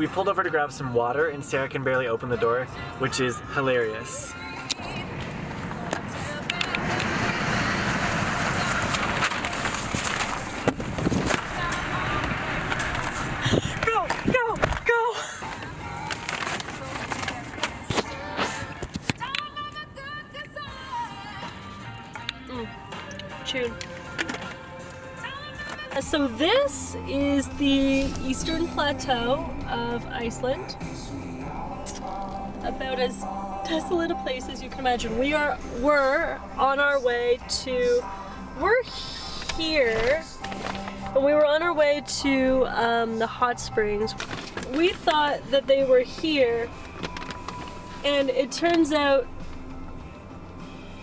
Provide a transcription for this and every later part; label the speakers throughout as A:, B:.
A: We pulled over to grab some water and Sarah can barely open the door, which is hilarious. Go, go, go!
B: Tune. So this is the eastern plateau of Iceland. About as desolate a place as you can imagine. We're on our way to, we're here, but we were on our way to the hot springs. We thought that they were here, and it turns out,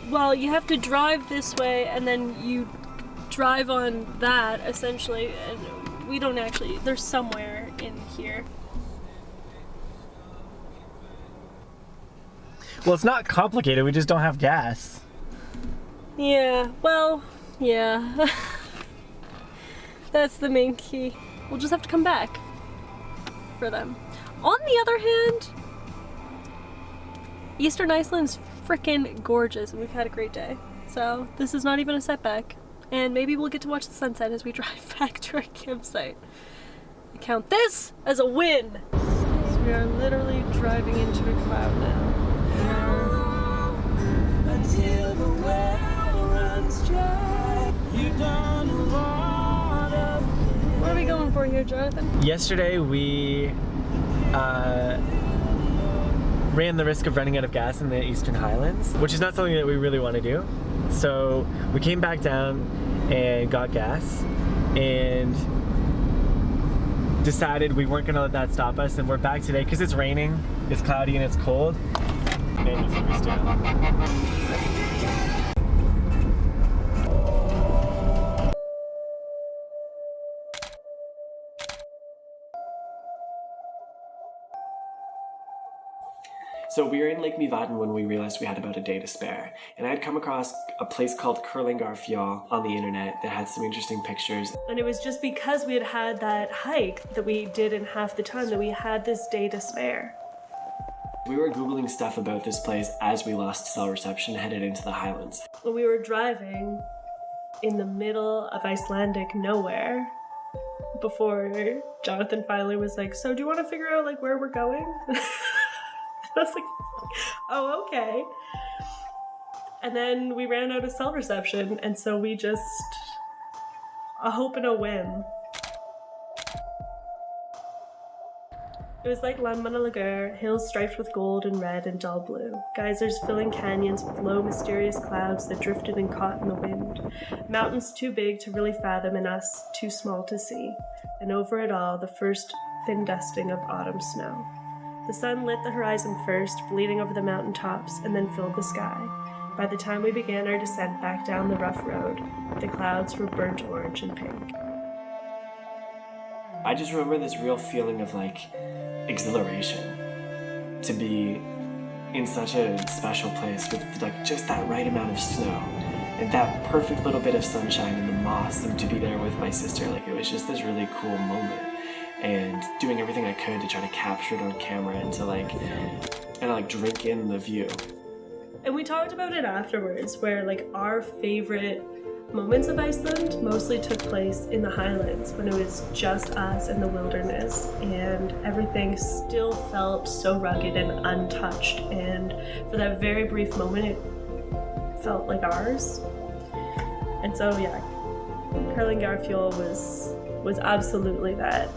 B: well, you have to drive this way and then you drive on that essentially, and we don't actually, they're somewhere in here.
A: Well, it's not complicated, we just don't have gas.
B: Yeah, well, yeah. That's the main key. We'll just have to come back for them. On the other hand, Eastern Iceland's freaking gorgeous and we've had a great day. So this is not even a setback. And maybe we'll get to watch the sunset as we drive back to our campsite. I count this as a win! So we are literally driving into a cloud now. Until the well runs dry. You've done a lot of... What are we going for here, Jonathan?
A: Yesterday we ran the risk of running out of gas in the Eastern Highlands, which is not something that we really want to do. So we came back down and got gas and decided we weren't gonna let that stop us, and we're back today because it's raining, it's cloudy, and it's cold. Maybe fingers down. So we were in Lake Mývatn when we realized we had about a day to spare, and I had come across a place called Kerlingarfjöll on the internet that had some interesting pictures.
B: And it was just because we had had that hike that we did in half the time that we had this day to spare.
A: We were Googling stuff about this place as we lost cell reception headed into the highlands.
B: When we were driving in the middle of Icelandic nowhere, before Jonathan finally was like, so do you want to figure out like where we're going? I was like, oh, okay. And then we ran out of cell reception, and so we just, a hope and a whim. It was like Landmannalaugr, hills striped with gold and red and dull blue, geysers filling canyons with low mysterious clouds that drifted and caught in the wind, mountains too big to really fathom and us too small to see, and over it all the first thin dusting of autumn snow. The sun lit the horizon first, bleeding over the mountain tops, and then filled the sky. By the time we began our descent back down the rough road, the clouds were burnt orange and pink.
A: I just remember this real feeling of like exhilaration to be in such a special place with like just that right amount of snow and that perfect little bit of sunshine and the moss, and to be there with my sister. Like, it was just this really cool moment, and doing everything I could to try to capture it on camera and to like drink in the view.
B: And we talked about it afterwards, where like our favorite moments of Iceland mostly took place in the highlands when it was just us and the wilderness, and everything still felt so rugged and untouched, and for that very brief moment it felt like ours. And so yeah, Kerlingarfjöll was absolutely that.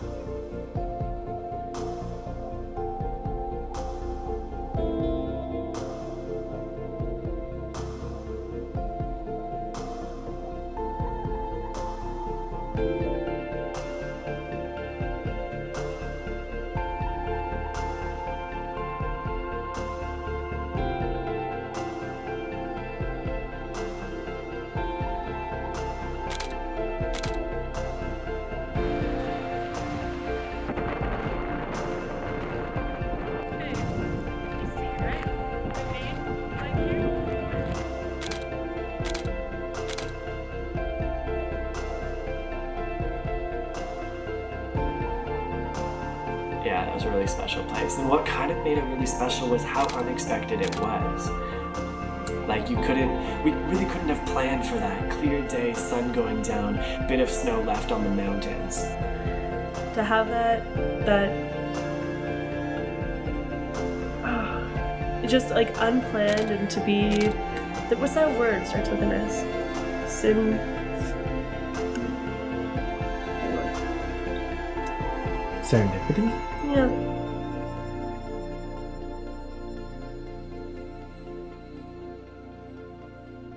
A: a really special place. And what kind of made it really special was how unexpected it was. Like we really couldn't have planned for that. Clear day, sun going down, bit of snow left on the mountains.
B: To have that just like unplanned, and to be, what's that word? Starts with an S.
C: Serendipity?
B: Yeah.